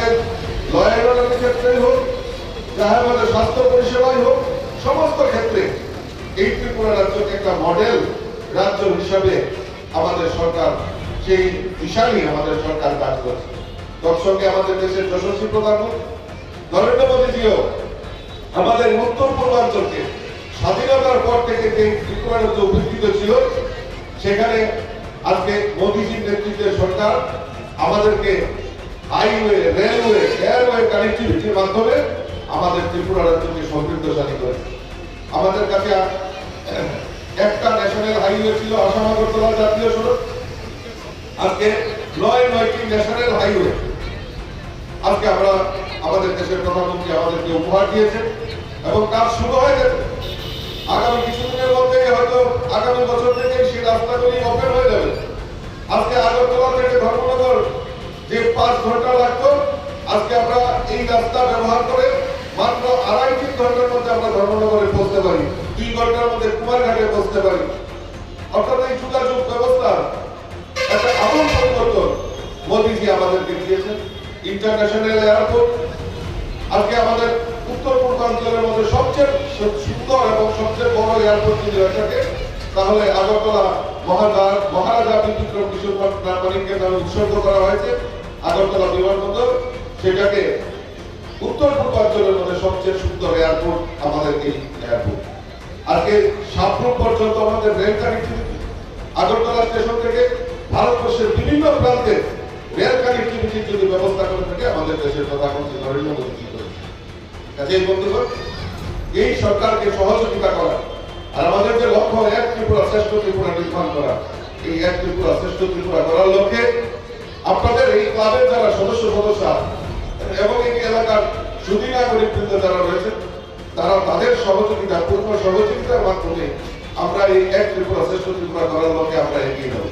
আমাদের law and অর্ডারের ক্ষেত্রেই হোক, চাহে আমাদের স্বাস্থ্য পরিষেবাই হোক, সমস্ত ক্ষেত্রে এই ত্রিপুরা রাজ্যকে একটা মডেল রাজ্য হিসাবে আমাদের সরকার সেই দিশাই আমাদের সরকার কাজ করছে। তৎসঙ্গে আমাদের দেশের যশস্বী প্রধানমন্ত্রী নরেন্দ্র মোদীজিও আমাদের উত্তর পূর্বাঞ্চলকে স্বাধীনতার পর থেকে যে ত্রিপুরা রাজ্য উপস্থিত ছিল, সেখানে আজকে মোদীজির নেতৃত্বে সরকার আমাদেরকে হাইওয়ে, রেলওয়ে, এয়ারওয়ে কানেক্টিভিটির মাধ্যমে আমাদের ত্রিপুরা রাজ্যকে সমৃদ্ধশালী করেছে। আমাদের কাছে একটা ন্যাশনাল হাইওয়ে ছিল আসাম আগরতলা জাতীয় সড়ক, আজকে ৯টি ন্যাশনাল হাইওয়ে আজকে আমরা আমাদের দেশের প্রধানমন্ত্রী আমাদেরকে উপহার দিয়েছেন এবং কাজ শুরু হয়ে গেছে। আগামী কিছুদিনের মধ্যে হয়তো আগামী বছর থেকে সেই রাস্তাগুলি ওপেন হয়ে যাবে। আজকে আগরতলা থেকে ধর্মনগর যে 5 ঘন্টা লাগতো, আজকে আমরা এই রাস্তা ব্যবহার করে মাত্র 2.5-3 ঘন্টার মধ্যে আমরা ধর্মনগরে পৌঁছতে পারি, 2 ঘন্টার মধ্যে কুমারঘাটে পৌঁছতে পারি। অর্থাৎ এই যোগাযোগ ব্যবস্থা একটা আমূল পরিবর্তন মোদীজি আমাদেরকে দিয়েছেন। ইন্টারন্যাশনাল এয়ারপোর্ট আজকে আমাদের উত্তর পূর্বাঞ্চলের মধ্যে সবচেয়ে সুন্দর এবং সবচেয়ে বড় এয়ারপোর্ট যদি হয়ে থাকে, তাহলে আগরতলা মহারাজা বিক্রম কিশোর প্রামাণিককে নামে উৎসর্গ করা হয়েছে আগরতলা বিমানবন্দর। সেটাকে উত্তর পূর্বাঞ্চলের মধ্যে সবচেয়ে সুন্দর এয়ারপোর্ট আমাদের এই এয়ারপোর্ট। আজকে সাবরুম পর্যন্ত আমাদের রেল কানেক্টিভিটি, আগরতলা স্টেশন থেকে ভারতবর্ষের বিভিন্ন প্রান্তে রেল কানেক্টিভিটির যদি ব্যবস্থা করে থাকে আমাদের দেশের প্রধানমন্ত্রী নরেন্দ্র মোদী করেছে। কাজেই বন্ধুগণ, এই সরকারকে সহযোগিতা করা আর আমাদের যে লক্ষ্য এক ত্রিপুরা শ্রেষ্ঠ ত্রিপুরা নির্মাণ করা, এই এক ত্রিপুরা শ্রেষ্ঠ ত্রিপুরা করার লক্ষ্যে আপনাদের এই ক্লাবের যারা সদস্য এবং এই এলাকার সুদী নাগরিকবৃন্দ যারা রয়েছে, তারা তাদের সহযোগিতা, পূর্ণ সহযোগিতার মাধ্যমে আমরা এই এক ত্রিপুরা শ্রেষ্ঠ ত্রিপুরা করার লক্ষ্যে আমরা এগিয়ে যাব।